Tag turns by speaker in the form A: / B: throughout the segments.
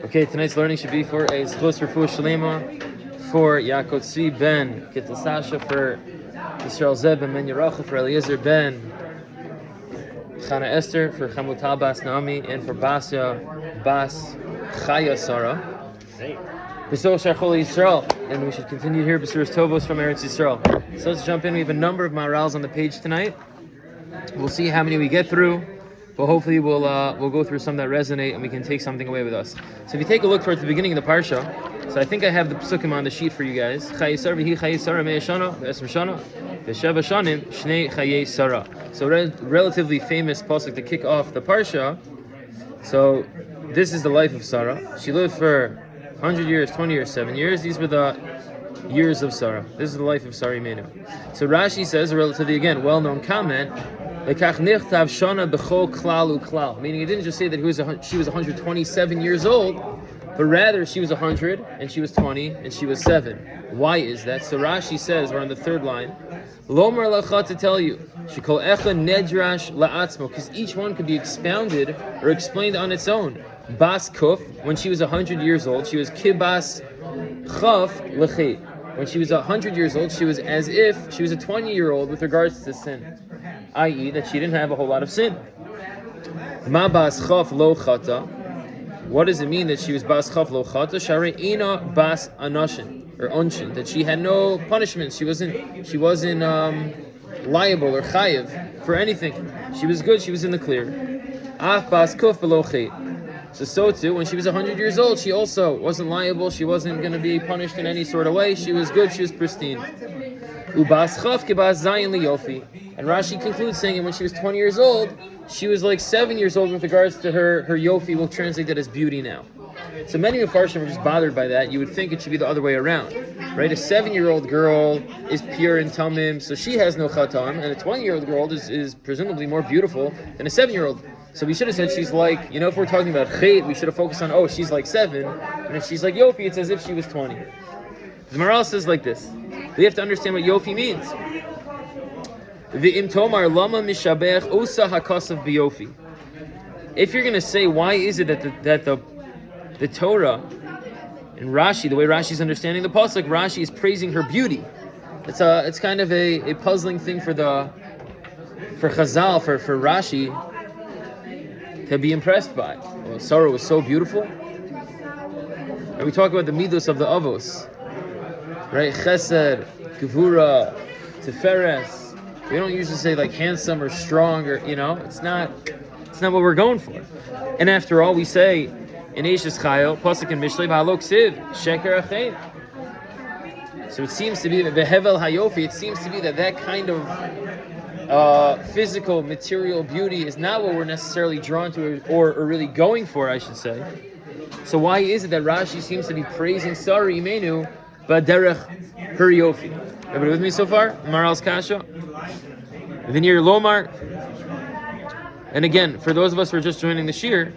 A: Okay, tonight's learning should be for a Zchus Refuah Shalema, for Yaakov Tzvi ben Kittel Sasha, for Yisrael Zeb ben Yerachel, for Eliezer ben Chana Esther, for Chamutal Bas Naomi, and for Basya Bas Chaya Sarah. B'Sol Shachol Yisrael, and we should continue here B'Suras Tovos from Eretz Yisrael. So let's jump in. We have a number of Maharals on the page tonight. We'll see how many we get through. But hopefully we'll go through some that resonate and we can take something away with us. So if you take a look towards the beginning of the parsha, so I think I have the psukim on the sheet for you guys. Chayei Sarah v'hi Chayei Sarah me'eh shana v'esrim shana v'sheva shanim shnei Chayei Sarah. So relatively famous pasuk to kick off the parsha. So this is the life of Sarah. She lived for 100 years, 20 years, 7 years. These were the years of Sarah. This is the life of Sarah Imenu. So Rashi says, a relatively again well-known comment, meaning it didn't just say that she was 127 years old, but rather she was 100 and she was 20 and she was 7. Why is that? So Rashi says, we're on the third line, Lomar lacha, to tell you, shekol echa nedrash la'atzmo, because each one could be expounded or explained on its own. Bas kuf, when she was 100 years old, she was kibas chaf lechet. When she was 100 years old, she was as if she was a 20-year-old with regards to sin, i.e. that she didn't have a whole lot of sin. Ma bas chaf lo chata. What does it mean that she was bas chaf lo chata? Share ina bas anashin, or unshin, that she had no punishment. She wasn't liable or chayiv for anything. She was good. She was in the clear. Af bas kuf below chet. So too, when she was 100 years old, she also wasn't liable. She wasn't going to be punished in any sort of way. She was good. She was pristine. Ubas chaf kibas zayin liyofi. And Rashi concludes saying that when she was 20 years old, she was like 7 years old with regards to her yofi. We'll translate that as beauty now. So many Mefarshim were just bothered by that. You would think it should be the other way around, right? A 7-year-old girl is pure and tamim, so she has no chatam, and a 20-year-old girl is presumably more beautiful than a 7-year-old. So we should have said she's like, if we're talking about chait, we should have focused on, she's like 7, and if she's like yofi, it's as if she was 20. The Maharal says like this. We have to understand what yofi means. V'im tomar lama mishabech osa hakasav biyofi. If you're going to say, why is it that the Torah and Rashi, the way Rashi's understanding the pasuk, Rashi is praising her beauty. It's kind of a puzzling thing for Chazal, for Rashi to be impressed by. Well, Sarah was so beautiful. And we talk about the midos of the avos, right? Chesed, gevura, tiferes. We don't usually say like handsome or strong or it's not what we're going for. And after all, we say in Eishes Chayil, pasuk in Mishlei, v'halok siv sheker achein. So it seems to be that behevel hayofi. It seems to be that kind of physical, material beauty is not what we're necessarily drawn to or really going for, I should say. So why is it that Rashi seems to be praising Sarah Imenu b'derech her yofi? Everybody with me so far? Maharal's kasha. Vinir Lomar. And again, for those of us who are just joining the shir,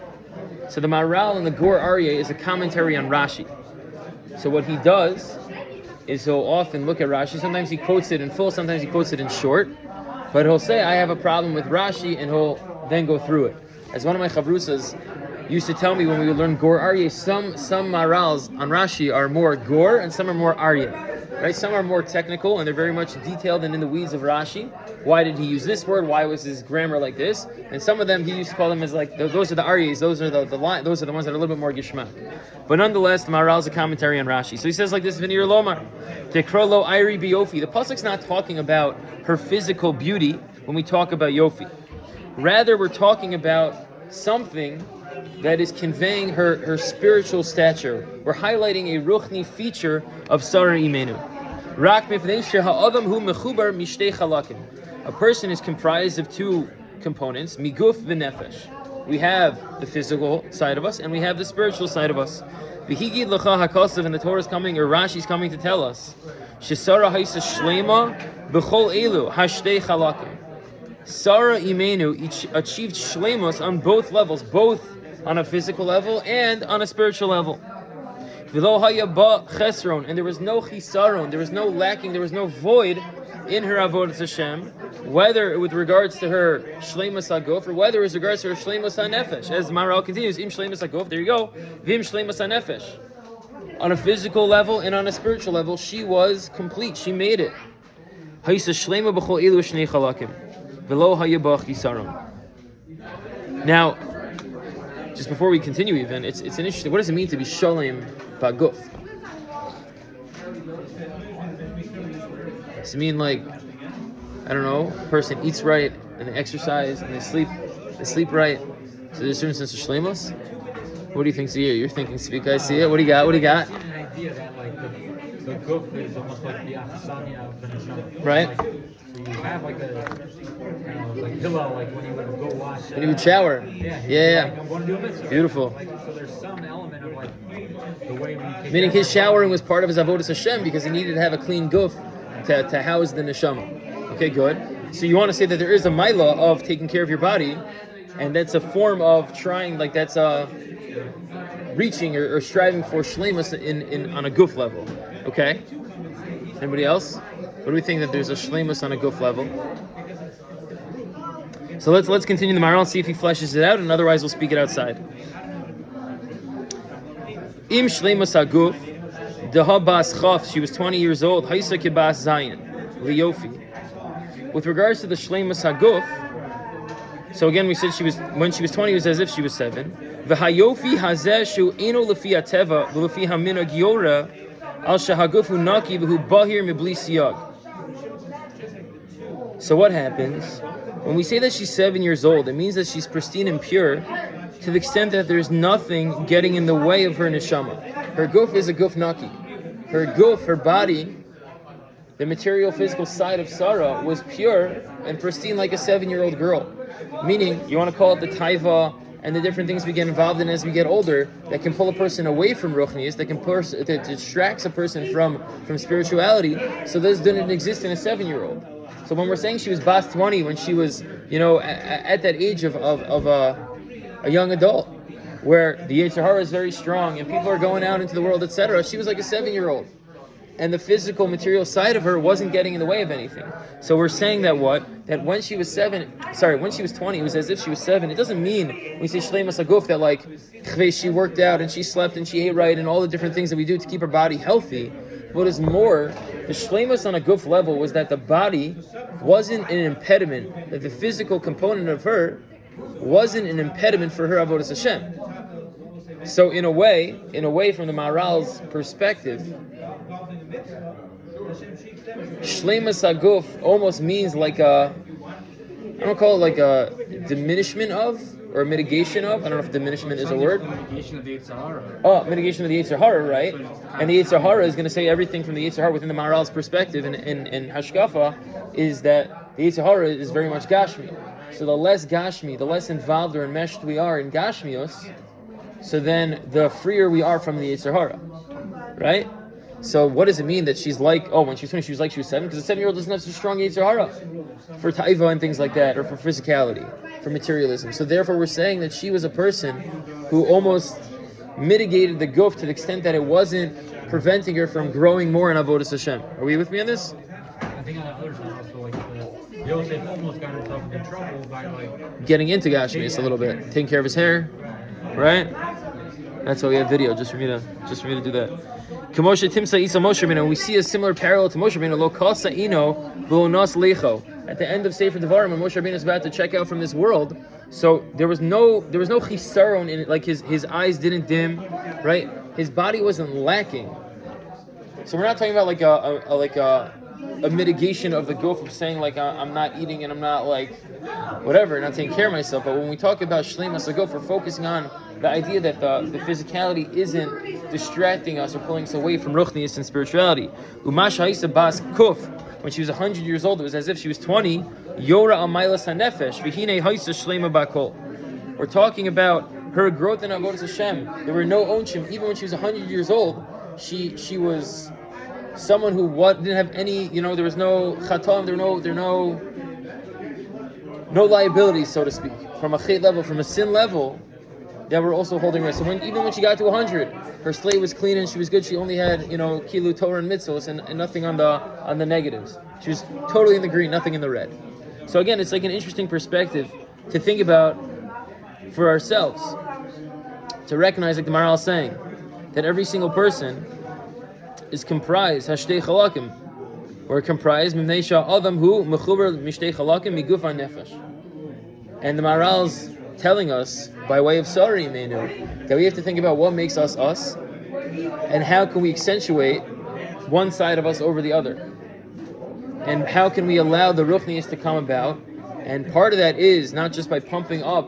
A: so the Maharal and the Gur Aryeh is a commentary on Rashi. So what he does is he'll often look at Rashi. Sometimes he quotes it in full, sometimes he quotes it in short. But he'll say, I have a problem with Rashi, and he'll then go through it. As one of my chavrusas used to tell me when we would learn Gur Aryeh, some Maharals on Rashi are more Gur and some are more Aryeh. Right? Some are more technical and they're very much detailed and in the weeds of Rashi. Why did he use this word? Why was his grammar like this? And some of them he used to call them as like those are the Aryehs. Those are the ones that are a little bit more gishmak. But nonetheless, the Maharal is a commentary on Rashi. So he says like this: V'nir Lomar, Tekro lo Iri biyofi. The pasuk's not talking about her physical beauty when we talk about yofi. Rather, we're talking about something that is conveying her spiritual stature. We're highlighting a ruchni feature of Sarah Imenu. A person is comprised of two components, miguf v'nefesh. We have the physical side of us and we have the spiritual side of us. V'higid l'cha hakasav, and the Torah is coming, or Rashi is coming to tell us, Shesara haisa shlema b'chol elu hashtei chalakim. Sarah Imenu achieved shlemos on both levels, both on a physical level and on a spiritual level. V'lo haya ba chesron, and there was no chisaron, there was no lacking, there was no void in her avodas Hashem, whether with regards to her shleimus haguf or whether with regards to her shleimus hanefesh. As Maharal continues, im shleimus haguf, there you go, vim shleimus hanefesh. On a physical level and on a spiritual level, she was complete. She made it. Haysa shleima b'chol elu shnei chalakim, v'lo haya ba chisaron. Now, just before we continue, even it's an interesting. What does it mean to be shalem b'guf? Does it mean like, I don't know, a person eats right and they exercise and they sleep right? So there's a certain sense of shlemos. What do you think, Zia? You're thinking, speak, I see it. What do you got? What do you got?
B: An idea that like the guf is almost like the achsania of the neshama.
A: Right.
B: Like, so you have like a like pillow, like when you would go wash.
A: When you would shower. Yeah.
B: Like, I'm going to do a mitzvah.
A: Beautiful.
B: Like, so there's some element of like the way we take
A: Meaning
B: care
A: his
B: of
A: showering was part of his avodas Hashem because he needed to have a clean guf to house the neshama. Okay, good. So you want to say that there is a milah of taking care of your body, and that's a form of trying, like that's reaching or striving for shleimus in on a guf level. Okay. Anybody else? What do we think that there's a shleimus on a guf level? So let's continue the Maharal and see if he fleshes it out, and otherwise we'll speak it outside. Im shleimus haguf, deha bas chaf. She was 20 years old. Haisa kibas zayin liyofi. With regards to the shleimus haguf, so again we said when she was 20, it was as if she was 7. V'hayofi hazeh shu eno lefi hateva v'lefi haminag yora al shahagufu naki v'hu bahir mibli siyag. So what happens when we say that she's 7 years old? It means that she's pristine and pure to the extent that there's nothing getting in the way of her neshama. Her guf is a guf naki. Her guf, her body, the material physical side of Sarah was pure and pristine like a 7-year-old girl. Meaning, you want to call it the taiva and the different things we get involved in as we get older that can pull a person away from ruchnius, that distracts a person from spirituality. So those didn't exist in a 7-year-old. So when we're saying she was bas 20, when she was, at that age of a young adult, where the Yetzer Hara is very strong and people are going out into the world, etc., she was like a 7-year-old. And the physical material side of her wasn't getting in the way of anything. So we're saying that when she was 20, it was as if she was 7. It doesn't mean when we say shleimus haguf that like she worked out and she slept and she ate right and all the different things that we do to keep her body healthy. What is more, the shleimus on a guf level was that the body wasn't an impediment, that the physical component of her wasn't an impediment for her avodas Hashem. So in a way, from the Maharal's perspective, shleimus haguf almost means like I don't call it like a diminishment of or a mitigation of. I don't know if diminishment is a word.
B: Mitigation of the Yetzer Hara.
A: Oh, mitigation of the Yetzer Hara, right? And the Yetzer Hara is going to say everything from the Yetzer Hara within the Maharal's perspective and Hashkafa is that the Yetzer Hara is very much Gashmi. So the less Gashmi, the less involved or enmeshed we are in Gashmios, so then the freer we are from the Yetzer Hara, right? So what does it mean that she's like, when she was 20, she was like she was 7? Because a 7-year-old doesn't have such strong Yetzer Hara for taiva and things like that, or for physicality, for materialism. So therefore we're saying that she was a person who almost mitigated the guf to the extent that it wasn't preventing her from growing more in avodas Hashem. Are we with me on this?
B: I think on the other side also, like, Yosef almost got himself in trouble by like
A: getting into Gashmias a little bit, taking care of his hair, right? That's why we have video, just for me to do that. Kamoshe Timsa Isa Moshe Rabbeinu, we see a similar parallel to Moshe Rabbeinu. Lo kasa ino v'lo nas lecho. At the end of Sefer Devarim, when Moshe Rabbeinu is about to check out from this world, so there was no chisaron in it, like his eyes didn't dim, right? His body wasn't lacking. So we're not talking about like a mitigation of the guf of saying like I'm not eating and I'm not like whatever, not taking care of myself. But when we talk about shleimus haguf, we're focusing on the idea that the physicality isn't distracting us or pulling us away from ruchnius and spirituality. Umash ha'isa bas kuf, when she was 100 years old, it was as if she was 20. Yora amaylas hanefesh v'hinei ha'isa shleima bakol. We're talking about her growth in avodas Hashem. There were no onshim. Even when she was 100 years old, she was someone who didn't have any, there was no chatam, there were no liabilities, so to speak, from a chet level, from a sin level. that were also holding her. So even when she got to 100, her slate was clean and she was good. She only had, kilu Torah and mitzvos and nothing on the negatives. She was totally in the green, nothing in the red. So again, it's like an interesting perspective to think about for ourselves, to recognize, like the Maharal is saying, that every single person is comprised hashtei chalakim, or comprised mimneisha adam hu mechuber mishtei chalakim miguf nefesh. And the Maharal's telling us, by way of Sari Menu, that we have to think about what makes us us, and how can we accentuate one side of us over the other, and how can we allow the ruchnius to come about. And part of that is not just by pumping up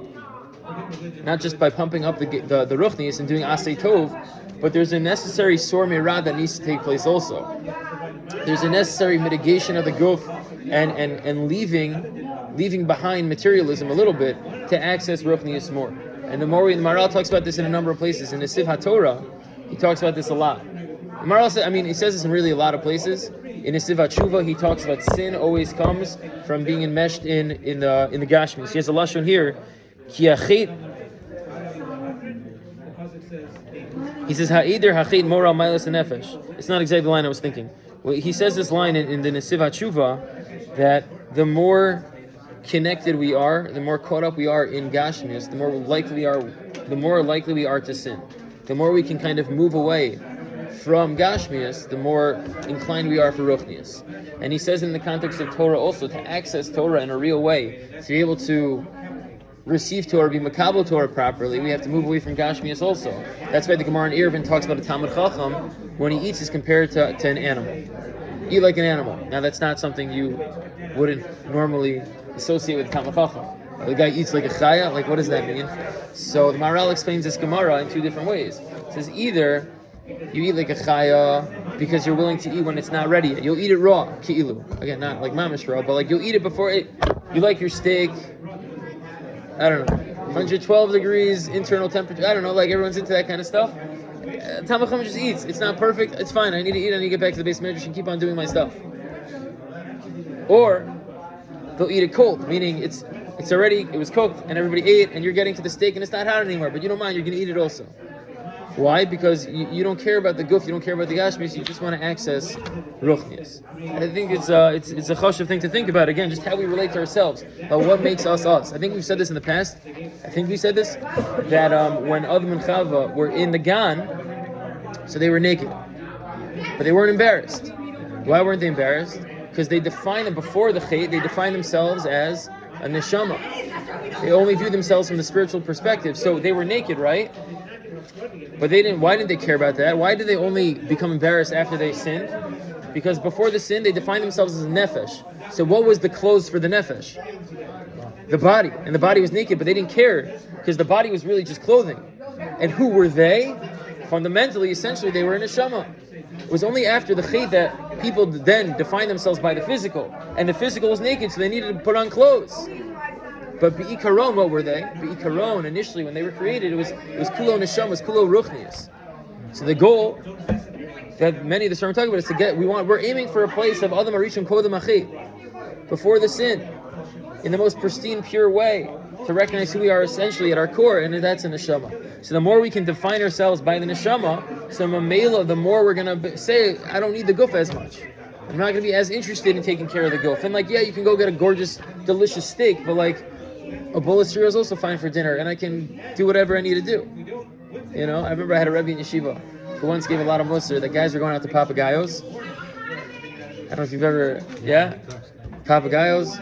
A: the ruchnius and doing asay tov, but there's a necessary sor mirah that needs to take place also. There's a necessary mitigation of the guf and leaving behind materialism a little bit to access ruchnius more. And the Maharal talks about this in a number of places. In the Siv HaTorah, he talks about this a lot. The Maharal he says this in really a lot of places. In the Siv HaTshuva, he talks about sin always comes from being enmeshed in the Gashmis. He has a lashon here. Ki achet. He says ha'eder hachet moral mailas nefesh. It's not exactly the line I was thinking. Well, he says this line in the Nesiv HaTshuva that the more connected we are, the more caught up we are in Gashmius, the more likely we are to sin. The more we can kind of move away from Gashmius, the more inclined we are for Ruchnius. And he says in the context of Torah also, to access Torah in a real way, to be able to receive Torah, be makabel Torah properly, we have to move away from Gashmius also. That's why the Gemara in Eruvin talks about a Talmud Chacham, when he eats is compared to an animal. Eat like an animal. Now that's not something you wouldn't normally associate with Talmud Chacham. The guy eats like a chaya, like what does that mean? So the Maharal explains this Gemara in two different ways. It says either you eat like a chaya because you're willing to eat when it's not ready yet. You'll eat it raw, ki'ilu. Again, not like mamish raw, but like you'll eat it before it. You like your steak, I don't know, 112 degrees internal temperature. I don't know, like everyone's into that kind of stuff. Talmud Chacham just eats. It's not perfect. It's fine. I need to eat. I need to get back to the base medrash and keep on doing my stuff. Or they'll eat it cold, meaning it was cooked and everybody ate and you're getting to the steak and it's not hot anymore, but you don't mind, you're going to eat it also. Why? Because you don't care about the guf, you don't care about the gashmis, you just want to access ruchnius. I think it's a chashuv thing to think about, again, just how we relate to ourselves, what makes us us. I think we've said this in the past, that when Adam and Chava were in the Gan, so they were naked, but they weren't embarrassed. Why weren't they embarrassed? Because they defined them before the chait, they defined themselves as a neshama. They only view themselves from the spiritual perspective. So they were naked, right? But why didn't they care about that? Why did they only become embarrassed after they sinned? Because before the sin, they defined themselves as a nefesh. So what was the clothes for the nefesh? The body. And the body was naked, but they didn't care because the body was really just clothing. And who were they? Fundamentally, essentially, they were a neshama. It was only after the chait that people then defined themselves by the physical. And the physical was naked, so they needed to put on clothes. But Be'ikaron, what were they? Be'ikaron, initially, when they were created, it was kulo neshama, it was kulo ruchnius. So the goal that many of the Stromer talk about is we're aiming for a place of Adam Arishon Kodem Achit, before the sin, in the most pristine, pure way, to recognize who we are essentially at our core, and that's a neshama. So the more we can define ourselves by the neshama, so mamela, the more we're going to say, I don't need the guf as much. I'm not going to be as interested in taking care of the guf. And you can go get a gorgeous, delicious steak, but a bowl of cereal is also fine for dinner, and I can do whatever I need to do. I remember I had a Rebbe in yeshiva who once gave a lot of mussar that guys were going out to papagayos. I don't know if you've ever, papagayos.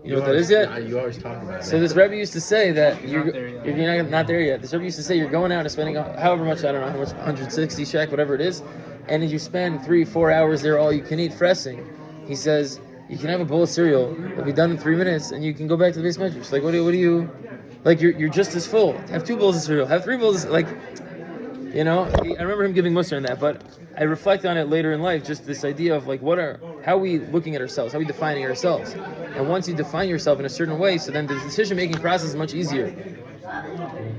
A: You know what that is yet?
B: You always talk about it.
A: So this Rebbe used to say that you're not there yet. This Rebbe used to say you're going out and spending however much, I don't know how much, 160 shek, whatever it is, and if you spend 3-4 hours there all you can eat fressing, he says, you can have a bowl of cereal, it'll be done in 3 minutes, and you can go back to the base measures. Like, what do you, like, you're just as full. Have 2 bowls of cereal, have 3 bowls, I remember him giving mussar on that, but I reflect on it later in life, just this idea of, how are we looking at ourselves, how are we defining ourselves? And once you define yourself in a certain way, so then the decision-making process is much easier.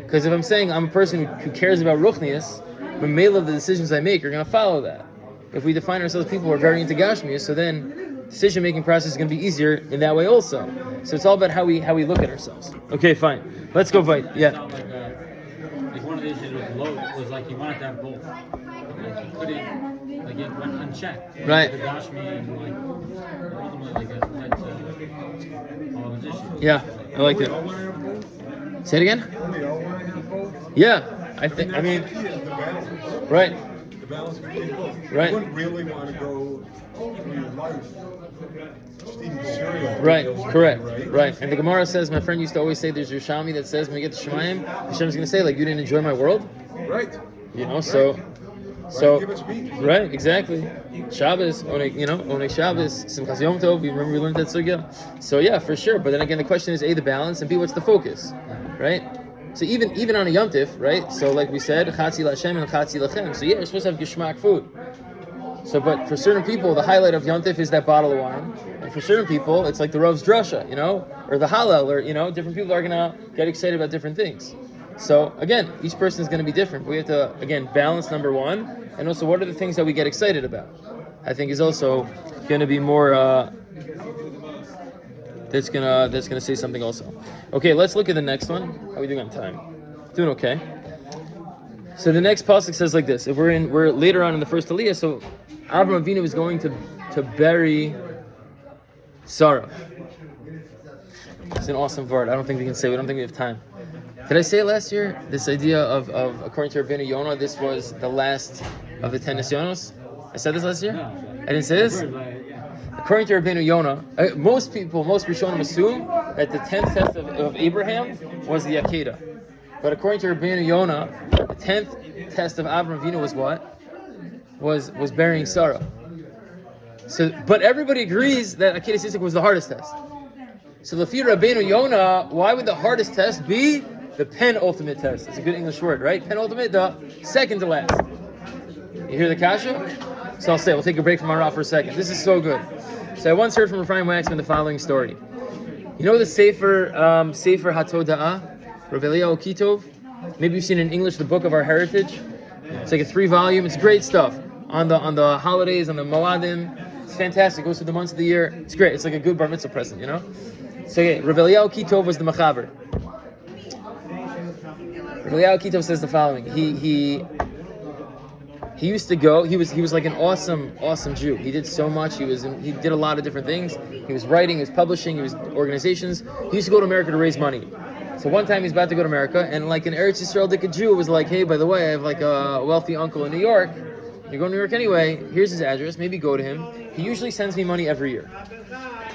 A: Because if I'm saying I'm a person who cares about ruchnius, the mail of the decisions I make are going to follow that. If we define ourselves as people who are very into gashmius, so then decision-making process is going to be easier in that way also. So it's all about how we look at ourselves. Okay, fine. Let's go fight. Yeah.
B: Like one of the issues with load was like he wanted to have both. Like he couldn't, like it went unchecked.
A: Right.
B: The Gashmi and like ultimately like it led to all those issues.
A: Yeah, I like it. Say it again. Yeah, I mean, right.
C: The balance between both.
A: Right.
C: You wouldn't really want to go through your life just eating cereal.
A: Right, correct, right. And the Gemara says, my friend used to always say, there's Yerushalmi that says, when we get to Shemayim, Hashem's going to say, like, you didn't enjoy my world?
C: Right.
A: You know, so,
C: Give it speech.
A: right, exactly. Shabbos, Oneg Shabbos, Simchas Yom Tov, you remember we learned that sugya? So yeah, for sure. But then again, the question is, A, the balance, and B, what's the focus, right? So even on a Yom Tif, right? So like we said, Chatzi L'Hashem and Chatzi L'Chem. So yeah, you're supposed to have Geshmak food. So, but for certain people, the highlight of Yom Tif is that bottle of wine. And for certain people, it's like the Rav's Drasha, or the Hallel, or, different people are going to get excited about different things. So again, each person is going to be different. But we have to, again, balance number one. And also, what are the things that we get excited about? I think is also going to be more, that's gonna say something also. Okay, let's look at the next one. How are we doing on time? Doing okay. So the next pasuk says like this. If we're later on in the first Aliyah, so Avraham Avinu is going to bury Sarah. It's an awesome word. I don't think we can say. We don't think we have time. Did I say it last year? This idea of according to Rabbeinu Yonah, this was the last of the 10 Nisyonos. I said this last year. I didn't say this. According to Rabbeinu Yonah, most Rishonim assume that the 10th test of Abraham was the Akedah. But according to Rabbeinu Yonah, the 10th test of Avraham Avinu was what? Was burying Sarah. So, but everybody agrees that Akedah Yitzchak was the hardest test. So Lefi Rabbeinu Yonah, why would the hardest test be the penultimate test? It's a good English word, right? Penultimate, the second to last. You hear the kasha? So I'll say, we'll take a break from our for a second. This is so good. So I once heard from Ephraim Waxman the following story. You know the Sefer Hatoda'ah, Rav Eliyahu Kitov? Maybe you've seen in English the Book of Our Heritage. It's like a 3-volume. It's great stuff on the holidays, on the Moadim. It's fantastic. It goes through the months of the year. It's great. It's like a good bar mitzvah present, So okay, Rav Eliyahu Kitov was the Machaber. Rav Eliyahu Kitov says the following. He used to go. He was like an awesome Jew. He did so much. He did a lot of different things. He was writing. He was publishing. He was organizations. He used to go to America to raise money. So one time he's about to go to America, and like an Eretz Yisrael Dika Jew was like, hey, by the way, I have like a wealthy uncle in New York. You're going to New York anyway. Here's his address. Maybe go to him. He usually sends me money every year.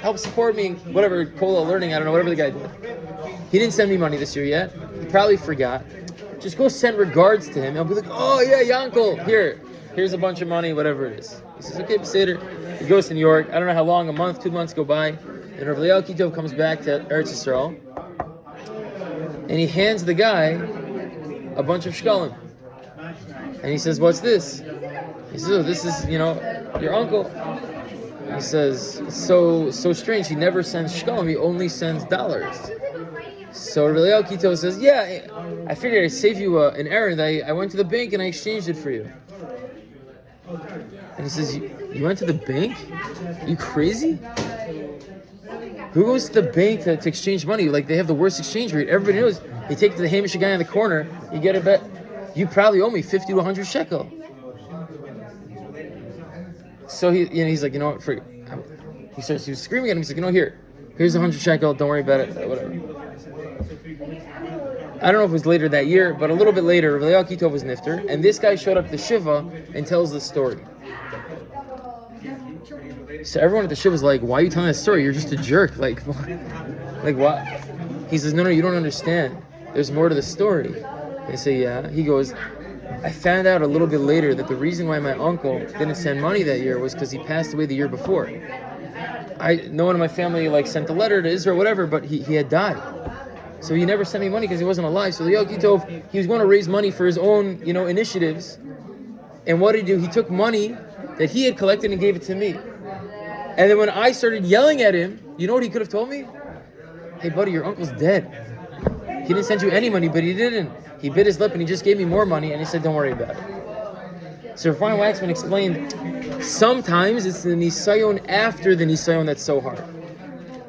A: Help support me, whatever, Kola learning, I don't know, whatever the guy did. He didn't send me money this year yet. He probably forgot. Just go send regards to him. I'll be like, oh yeah, Yankel, here's a bunch of money, whatever it is. He says, okay, Beseder. He goes to New York. I don't know how long, a month, 2 months go by. And Rav Eliyahu Kitov comes back to Eretz Yisrael. And he hands the guy a bunch of shkalim. And he says, what's this? He says, oh, this is, your uncle. And he says, it's so strange. He never sends shkalim. He only sends dollars. So Rav Eliyahu Kitov says, yeah, I figured I'd save you an errand. I went to the bank and I exchanged it for you. And he says, you went to the bank? Are you crazy? Who goes to the bank to exchange money? Like, they have the worst exchange rate. Everybody knows. You take it to the Hamish guy in the corner, you get a bet. You probably owe me 50 to 100 shekel. So he's like, what? He was screaming at him. He's like, here's 100 shekel. Don't worry about it. Whatever. I don't know if it was later that year, but a little bit later, Rav Eliyahu Kitov was nifter, and this guy showed up at the Shiva and tells the story. So everyone at the Shiva was like, why are you telling that story? You're just a jerk. Like what? He says, no, you don't understand. There's more to the story. They say, yeah. He goes, I found out a little bit later that the reason why my uncle didn't send money that year was because he passed away the year before. No one in my family sent a letter to Israel, whatever, but he had died. So he never sent me money because he wasn't alive. So Eliyahu Kitov, he was going to raise money for his own, initiatives. And what did he do? He took money that he had collected and gave it to me. And then when I started yelling at him, you know what he could have told me? Hey buddy, your uncle's dead. He didn't send you any money, but he didn't. He bit his lip and he just gave me more money and he said, don't worry about it. So Ephraim Waxman explained Sometimes it's the nisayon after the nisayon that's so hard.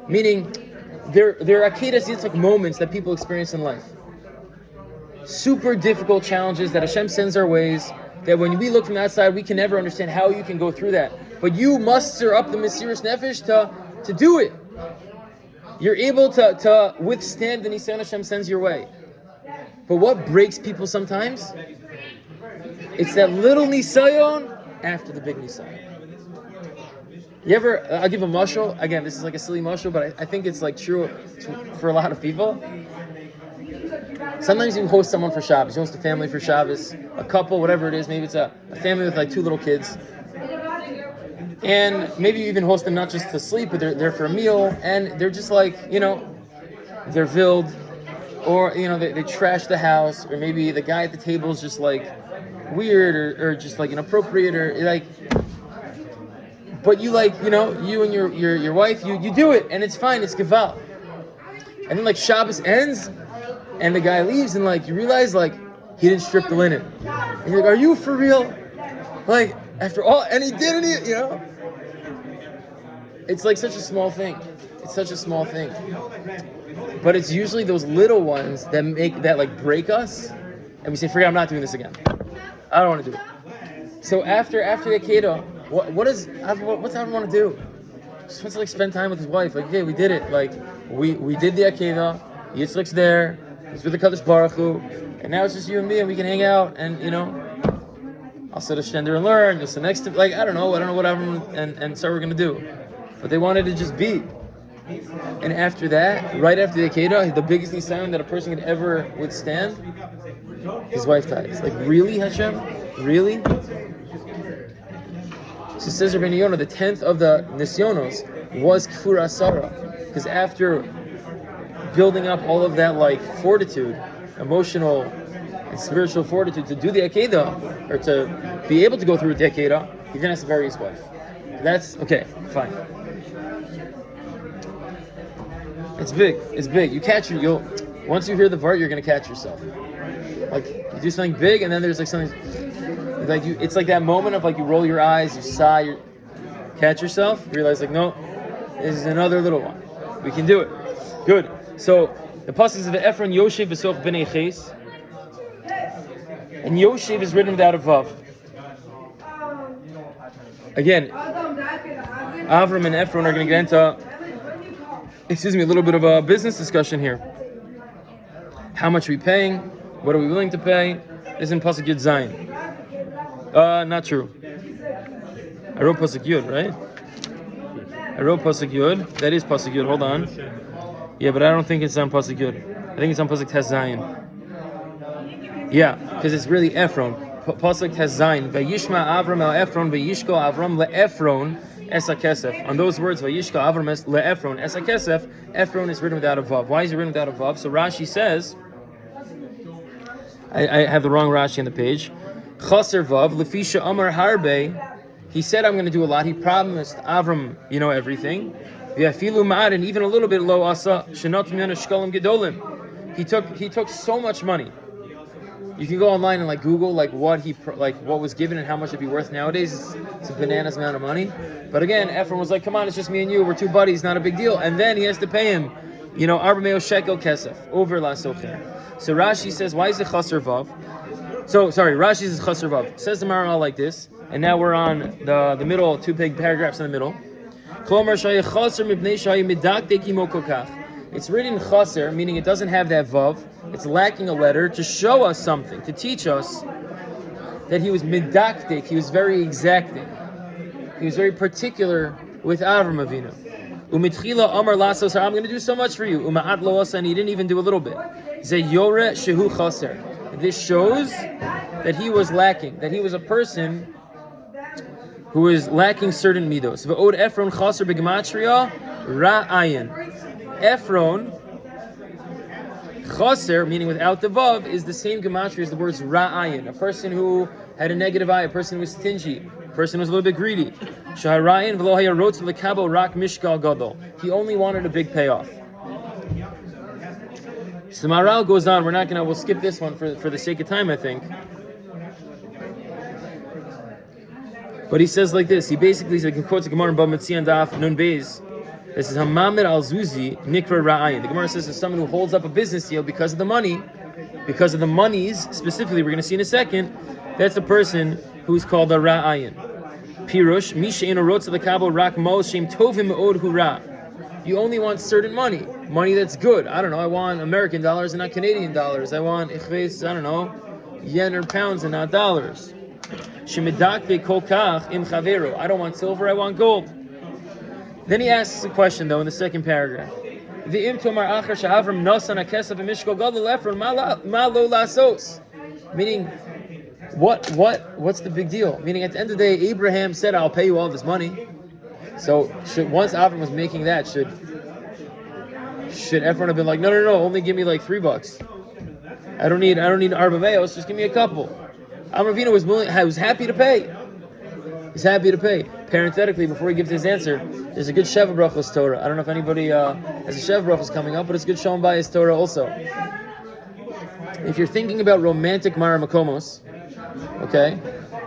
A: Meaning, there are akedas, it's like moments that people experience in life. Super difficult challenges that Hashem sends our ways, that when we look from the outside, we can never understand how you can go through that. But you muster up the Mesiras Nefesh to do it. You're able to withstand the nisayon Hashem sends your way. But what breaks people sometimes? It's that little nisayon after the big nisayon. You ever, I'll give a mashal. Again, this is like a silly mashal, but I think it's like true for a lot of people. Sometimes you host someone for Shabbos. You host a family for Shabbos, a couple, whatever it is. Maybe it's a family with like 2 little kids. And maybe you even host them not just to sleep, but they're there for a meal. And they're just like, they're villed. Or, they trash the house. Or maybe the guy at the table is just like weird or just like inappropriate or like... But you you and your wife, you do it, and it's fine, it's geval. And then Shabbos ends, and the guy leaves, and you realize he didn't strip the linen. And you're like, are you for real? After all, and he didn't, It's like such a small thing. It's such a small thing. But it's usually those little ones that break us, and we say, forget, I'm not doing this again. I don't want to do it. So after the Akedah, what's everyone want to do? Just wants to spend time with his wife. Okay, we did it. We did the Akedah. Yitzchak's there. He's with the Kadosh Baruch Hu, and now it's just you and me, and we can hang out. And I'll sit a shender and learn. You'll sit next to I don't know what everyone and so we're gonna do. But they wanted to just be. And after that, right after the Akedah, the biggest nisayon that a person could ever withstand, his wife dies. Really, Hashem? Really? So says Rabbeinu Yonah, the 10th of the Nisyonos was Kfur Asara. Because after building up all of that fortitude, emotional and spiritual fortitude to do the Akedah, or to be able to go through the Akedah, he then has to bury his wife. That's, okay, fine. It's big. It's big. You catch once you hear the vart, you're going to catch yourself. You do something big, and then there's something... it's like that moment of you roll your eyes, you sigh, you catch yourself, realize no, this is another little one. We can do it. Good. So the pasuk is of Ephron Yoshev B'soch B'nei Ches, and Yoshev is written without a vav. Again, Avram and Ephron are going to get into a little bit of a business discussion here. How much are we paying? What are we willing to pay? This is in pasuk Yud Zayin. Not true. I wrote pasuk Yud, right? I wrote pasuk Yud. That is pasuk Yud. Hold on. Yeah, but I don't think it's on pasuk Yud. I think it's on pasuk Tes Zayin. Yeah, because it's really Ephron. Pasuk Tes Zayin. Vayishma Avram el Ephron, vayishko Avram leEphron esa kesef. On those words, vayishko Avram leEphron esa kesef. Ephron is written without a vav. Why is it written without a vav? So Rashi says, I have the wrong Rashi on the page. Chaser vav lefisha amar harbe. He said, I'm going to do a lot. He promised Avram, everything. V'afilu ma'ad, and even a little bit lo asa shenot miyana shkalim gedolim. He took so much money. You can go online and Google what was given and how much it'd be worth nowadays. It's a bananas amount of money. But again, Ephron was come on, it's just me and you. We're 2 buddies, not a big deal. And then he has to pay him, arba meo shekel kesef over la socher. So Rashi says, why is it chaser vav? So sorry, Rashi says chaser vav. Says the Maharal like this, and now we're on the middle, 2 big paragraphs in the middle. It's written chaser, meaning it doesn't have that vav. It's lacking a letter to show us something, to teach us that he was midaktik, he was very exacting. He was very particular with Avram Avinu. Umitchila Amar Lasos, I'm going to do so much for you. Uma'at Loasa, and he didn't even do a little bit. Zeyore Shehu Chaser. This shows that he was lacking, that he was a person who was lacking certain midos. V'od Ephron Chaser b'gematria Ra'ayin. Ephron, Chaser, meaning without the vav, is the same gematria as the words Ra'ayin. A person who had a negative eye, a person who was stingy, a person who was a little bit greedy. Shaharayin v'lo haya rotz l'kabel rak mishkal gadol. He only wanted a big payoff. So Maharal goes on. We'll skip this one for the sake of time, I think. But he says like this. He basically says, he quotes the Gemara in Bava Metzia and Daf Nun Beis. This is Hamamed al Zuzi Nikra Ra'ayin. The Gemara says there's someone who holds up a business deal because of the money, because of the monies specifically. We're going to see in a second. That's the person who's called a Ra'ayin. Pirush Misha Rotza the Kabel Rak Mo Shem Tovim Od Hura. You only want certain money that's good. I don't know. I want American dollars and not Canadian dollars. I want yen or pounds and not dollars. Shemidakbe Kolkach Im Chavero. I don't want silver. I want gold. Then he asks a question though in the second paragraph. The Im Tomar Achar Sha'avram Nosan Akesaf Mishko Gadol Efron Ma Lo Lasos. Meaning, what's the big deal? Meaning, at the end of the day, Abraham said, "I'll pay you all this money." So, once Avram was making that, should Ephron have been like, "No, only give me like $3. I don't need arba meos. Just give me a couple." Avram Avinu was happy to pay. He's happy to pay. Parenthetically, before he gives his answer, there's a good Sheva Brachos Torah. I don't know if anybody has a Sheva Brachos coming up, but it's good Shalom Bayis Torah also. If you're thinking about romantic Mara Makomos, okay,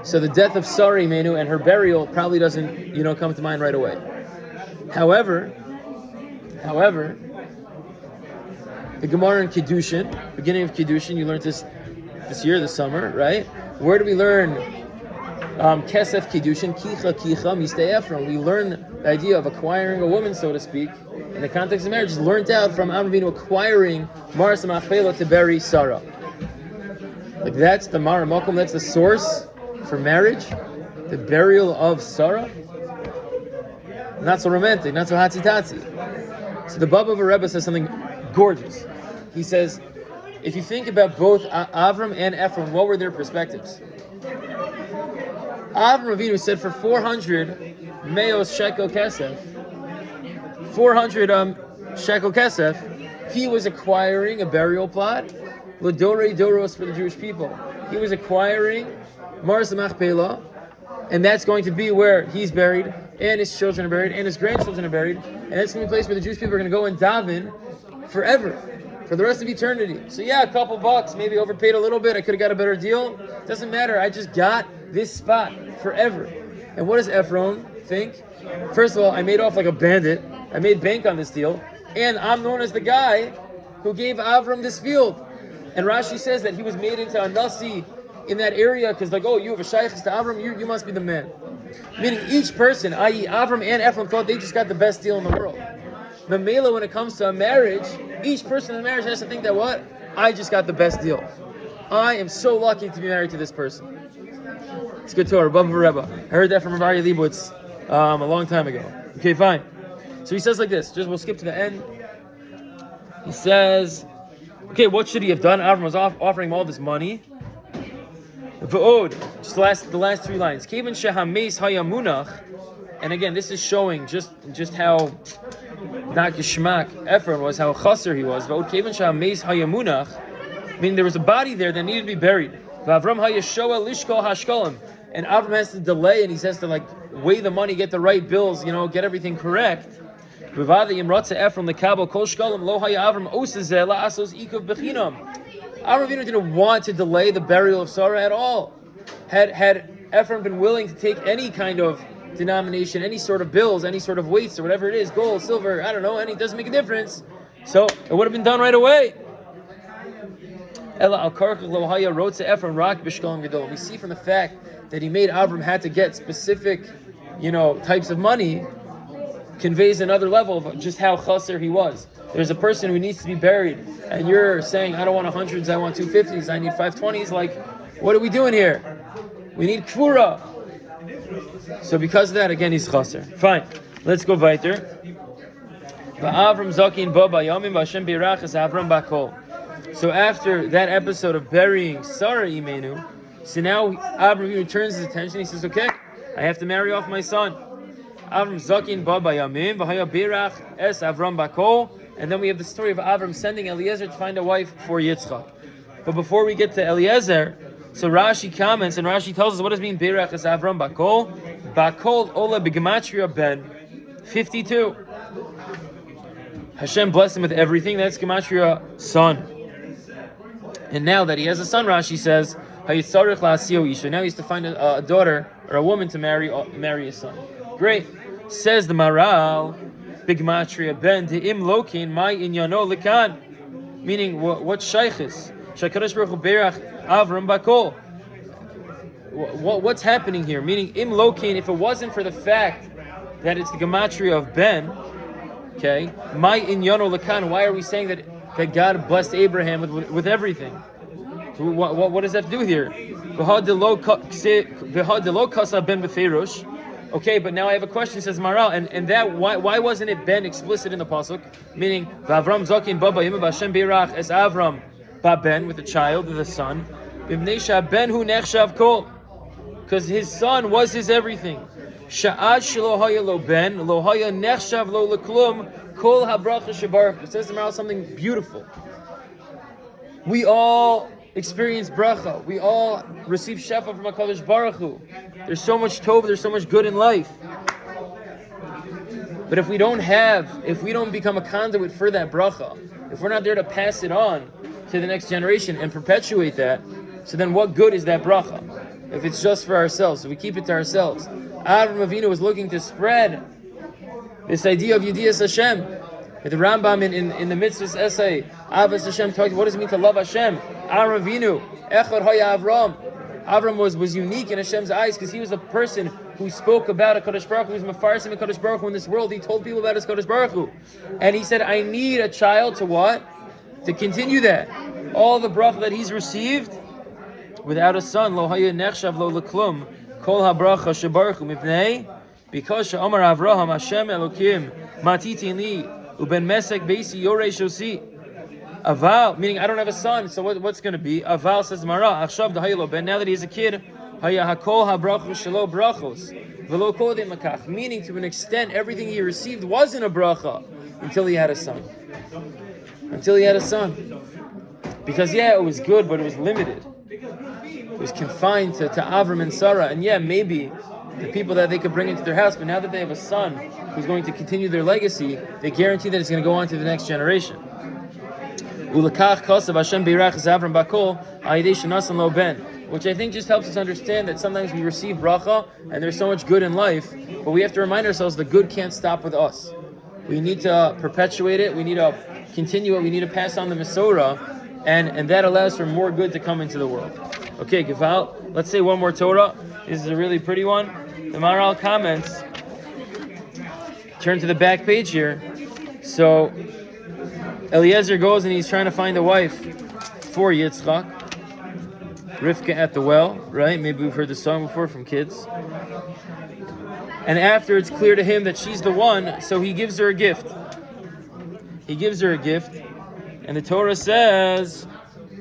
A: so the death of Sarah Imenu and her burial probably doesn't, come to mind right away. However, the Gemara in Kiddushin, beginning of Kiddushin, you learned this year, this summer, right? Where do we learn Kesef Kiddushin, Kicha Mistei Ephron? We learn the idea of acquiring a woman, so to speak, in the context of marriage, is learned out from Avram Avinu acquiring Maras Machpelah to bury Sarah. Like that's the Mara Makom, that's the source for marriage, the burial of Sarah. Not so romantic, not so hatzitazi. So the Baba of a Rebbe says something gorgeous. He says, if you think about both Avram and Ephron, what were their perspectives? Avram Avinu said for 400 meos shekel kesef, 400 shekel kesef, he was acquiring a burial plot, l'dorei doros for the Jewish people. He was acquiring Maras Machpelah, and that's going to be where he's buried, and his children are buried, and his grandchildren are buried, and that's going to be a place where the Jewish people are going to go and daven forever, for the rest of eternity. So yeah, a couple bucks, maybe overpaid a little bit, I could have got a better deal. Doesn't matter, I just got this spot forever. And what does Ephron think? First of all, I made off like a bandit, I made bank on this deal, and I'm known as the guy who gave Avram this field. And Rashi says that he was made into a nasi in that area because you have a shaykhs to Avram, you must be the man. Meaning each person, i.e. Avram and Ephron, thought they just got the best deal in the world. Mamela, when it comes to a marriage, each person in the marriage has to think that I just got the best deal. I am so lucky to be married to this person. It's good Torah, Baba Rebbe. I heard that from Rav Aryeh Leibowitz a long time ago. Okay, fine. So he says like this, we'll skip to the end. He says, okay, what should he have done? Avram was offering him all this money. V'od, just the last three lines. Kevin shehameis hayamunach, and again, this is showing just how not geschmack Ephron was, how chaser he was. V'od kevin shehameis hayamunach, meaning there was a body there that needed to be buried. V'avram hayashoa lishkol hashkolim, and Avram has to delay, and he has to weigh the money, get the right bills, get everything correct. V'vada yimratze Ephron lekabel kol shkolim lo haya Avram osezeh la'asos ikuv bechinam. Avram Avinu didn't want to delay the burial of Sarah at all. Had Ephron been willing to take any kind of denomination, any sort of bills, any sort of weights or whatever it is, gold, silver, I don't know, it doesn't make a difference. So it would have been done right away. We see from the fact that he made Avram had to get specific, types of money, conveys another level of just how chaser he was. There's a person who needs to be buried, and you're saying, I don't want 100s, I want 250s, I need 520s. What are we doing here? We need kvura. So because of that, again, he's chaser. Fine, let's go weiter. So after that episode of burying Sarah Imenu, so now Avram turns his attention, he says, okay, I have to marry off my son. Avram Zakin Baba Yamim, V'haya Birach Es Avram Bakol. And then we have the story of Avram sending Eliezer to find a wife for Yitzchak. But before we get to Eliezer, so Rashi comments, and Rashi tells us what does it mean Birach Es Avram Bakol? Bakol Ola B'Gematria Ben 52. Hashem blessed him with everything. That's Gematria son. And now that he has a son, Rashi says, Hayitzarich la'asio isha. Now he has to find a daughter or a woman to marry a son. Great. Says the Maharal, Big Matria Ben De'im Lokin Mai Inyano Likan. Meaning, what shaykhis? Shakadosh Baruch Hu Berach Avram Bakol. What's happening here? Meaning, Im Lokin, if it wasn't for the fact that it's the gematria of Ben, okay, Mai Inyano Likan, why are we saying that God blessed Abraham with everything? What does that have to do here? Okay, but now I have a question, says Maharal, and that why wasn't it Ben explicit in the pasuk? Meaning, Vavram Zakin Baba Yim Vashem Beirach as Avram Ba Ben with the child, with the son. Bimnesha Ben Hu Nechshav Kol, because his son was his everything. Sha'ad Shelo Haya Lo Ben Lo Haya Nechshav Lo Leklum Kol HaBracha Shebarach. It says to Maharal something beautiful. We all experience bracha. We all receive shefa from HaKadosh Baruch Hu. There's so much tov, there's so much good in life. But if we don't become a conduit for that bracha, if we're not there to pass it on to the next generation and perpetuate that, so then what good is that bracha? If it's just for ourselves, so we keep it to ourselves. Avram Avinu was looking to spread this idea of Yediyas Hashem. The Rambam in the Mitzvahs essay, Avas Hashem, talked, what does it mean to love Hashem? Avram Avinu, Echad Haya Avram. Avram was unique in Hashem's eyes because he was a person who spoke about HaKadosh Baruch Hu, who was Mefarsim HaKadosh Baruch Hu in this world. He told people about his Kadosh Baruch Hu. And he said, I need a child to what? To continue that. All the bracha that he's received, without a son, Lo Haya Nechshav Lo Leklum, Kol HaBracha Shebaruch Hu Mipnei, because She'amar Avraham Hashem Elokim, Matitin Li, Uben Mesek Beisi Yorei Shosi. Aval, meaning I don't have a son, so what's going to be? Aval says Mara, Achshav Dahaylo Ben, now that he's a kid, Haya Hakol HaBrachos Shelo Brachos, Velo Kodem Makach, meaning to an extent everything he received wasn't a bracha until he had a son. Because it was good, but it was limited. It was confined to Avram and Sarah, and maybe the people that they could bring into their house, but now that they have a son who's going to continue their legacy, they guarantee that it's going to go on to the next generation. Which I think just helps us understand that sometimes we receive bracha and there's so much good in life, but we have to remind ourselves the good can't stop with us. We need to perpetuate it, we need to continue it, we need to pass on the Masorah, and that allows for more good to come into the world. Okay, Geval, let's say one more Torah. This is a really pretty one. The Maharal comments, turn to the back page here. So Eliezer goes and he's trying to find a wife for Yitzchak. Rivka at the well, right? Maybe we've heard the song before from kids. And after it's clear to him that she's the one, so he gives her a gift. And the Torah says,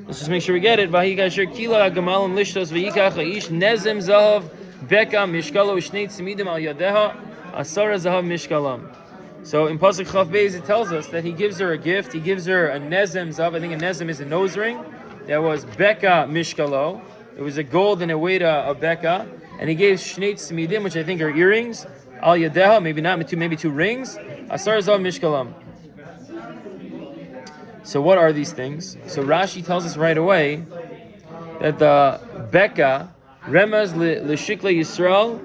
A: let's just make sure we get it. Vahikasher kila gamalim lishtos vayikach haish nezem zahav beka mishkalo shnei tzimidim al yadeha asara zahav mishkalam. So in Pasuk Chav Beis it tells us that he gives her a gift. He gives her a nezem zahav. I think a nezem is a nose ring. That was beka mishkalo. It was a gold and a weight of beka. And he gave shnei tzimidim, which I think are earrings, al yadeha, maybe not, maybe two rings. Asara zahav mishkalam. So what are these things? So Rashi tells us right away that the Beka, Remez L'Shikla Yisrael,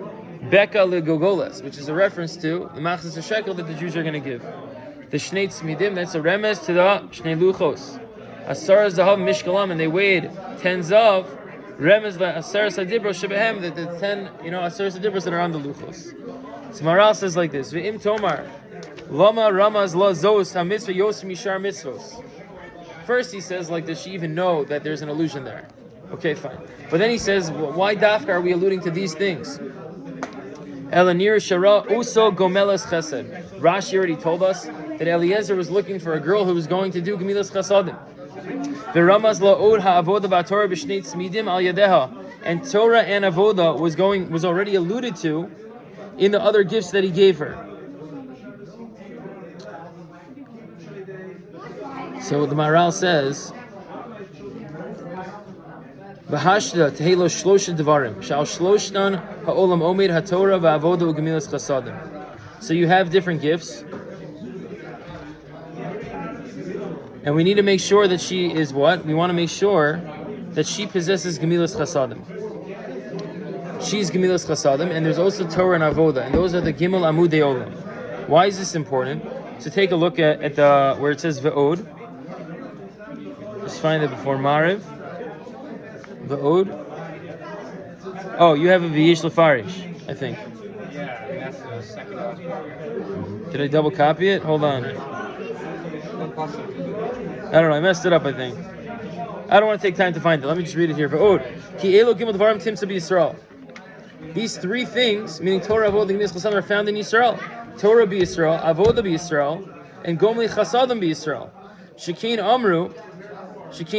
A: Beka L'Gogoles, which is a reference to the Machzis HaShekel that the Jews are going to give. The Shnei Tzmidim, that's a Remez to the Shnei Luchos. Asar Zahav Mishkalam, and they weighed 10 Zav, Remez Asar Sadibros Shebehem, the 10, Asar Sadibros that are on the Luchos. So Maharal says like this, V'im Tomar, Lama Ramaz La Zos HaMitzvah Yos Mishar Mitzvos. First he says, does she even know that there's an allusion there? Okay, fine. But then he says, why dafka are we alluding to these things? Elanir Shara Uso Gomelas Chesed. Rashi already told us that Eliezer was looking for a girl who was going to do Gemilas Chesadim. V'ramaz la'od ha'avoda v'atorah b'shnei tzmidim al yadeha. And Torah and avoda was already alluded to in the other gifts that he gave her. So the Maharal says, "V'hashda tehelo shlosha devarim shal shloshtan ha'olam omed haTorah va'avoda u'gemilas chasadim." So you have different gifts, and we need to make sure that she is what? We want to make sure that she possesses Gemilas Chasadim. She's Gemilas Chasadim, and there's also Torah and Avoda, and those are the Gimel Amudei Olam. Why is this important? So take a look at the where it says Ve'od. Just find it before Mariv. Ve'od. Oh, you have a V'yish Lefarish, I think.
B: Yeah, that's the second one.
A: Did I double copy it? Hold on. I don't know. I messed it up, I think. I don't want to take time to find it. Let me just read it here. Ve'od. Ki elo gimel dvarim timtza b'Yisrael. These three things, meaning Torah, Avodah, and Gemilas Chasadim, are found in Yisrael. Torah b'Yisrael, Avodah b'Yisrael, and Gomli Chasadim b'Yisrael. Shekin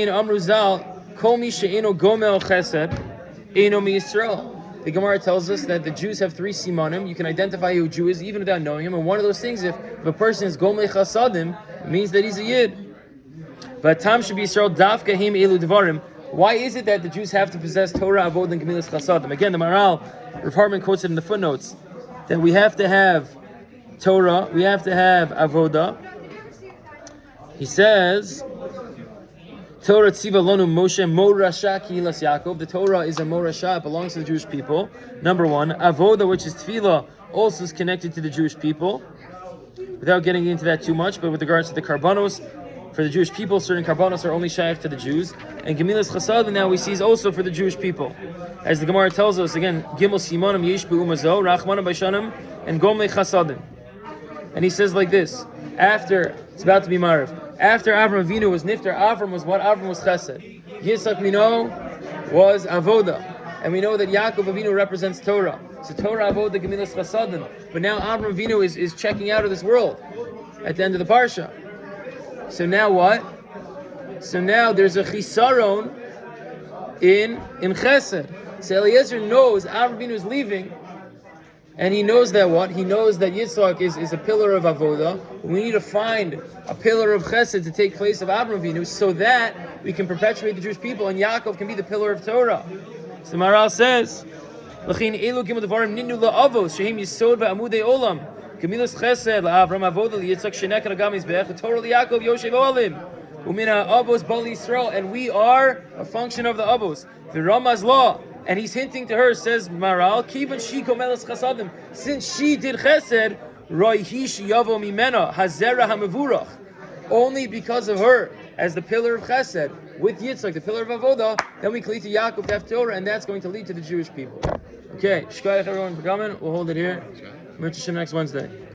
A: Amru Zal, Kol mi she'eno gomel chesed, eno miYisrael. The Gemara tells us that the Jews have three simanim. You can identify who a Jew is even without knowing him. And one of those things, if a person is Gomli Chasadim, it means that he's a Yid. But Tam should be Yisrael dafka him elu dvarim. Why is it that the Jews have to possess Torah, Avodah, and Gemilas Chasadim? Again, the Maharal, Rav Hartman quotes it in the footnotes, that we have to have Torah, we have to have Avodah. He says, Torah tziva lonu Moshe morasha kihilas Yaakov. The Torah is a morasha, it belongs to the Jewish people. Number one, Avodah, which is tefillah, also is connected to the Jewish people. Without getting into that too much, but with regards to the karbanos, for the Jewish people, certain karbanos are only shaykh to the Jews. And Gemilas Chasadim now we see is also for the Jewish people. As the Gemara tells us, again, Gimel Simonim Yesh Be'umazo, Rachmanim Baishanim, and Gomle Chasadim. And he says like this, after, it's about to be Mariv, after Avram Avinu was Nifter, Avram was what? Avram was Chesed. Yitzchak, we know, was Avodah. And we know that Yaakov Avinu represents Torah. So Torah, Avodah, Gemilas Chasadim. But now Avram Avinu is checking out of this world at the end of the Parsha. So now what? So now there's a chisaron in Chesed. So Eliezer knows Avram Avinu is leaving, and he knows that what? He knows that Yitzchak is a pillar of Avodah. We need to find a pillar of Chesed to take place of Avram Avinu, so that we can perpetuate the Jewish people, and Yaakov can be the pillar of Torah. So Maharal says, "L'chein elu gimel devarim ninu la'avos shehem yisod va'amudei olam." Gemilas Chesed la'Avram Avodah liYitzchak shenek ragam mizbech Torah liYaakov yoshev olim umina avos bal Yisrael, and we are a function of the avos. V'ramaz law, and he's hinting to her, says Maharal, kivan she komelas chasadim, since she did Chesed, roihi sheyavo mimena hazera hamevurach, only because of her as the pillar of Chesed with Yitzchak, the pillar of Avodah, then we cleave to Yaakov to have Torah, and that's going to lead to the Jewish people. Okay, shkoyach everyone for coming. We'll hold it here. Mirchah Shem next Wednesday.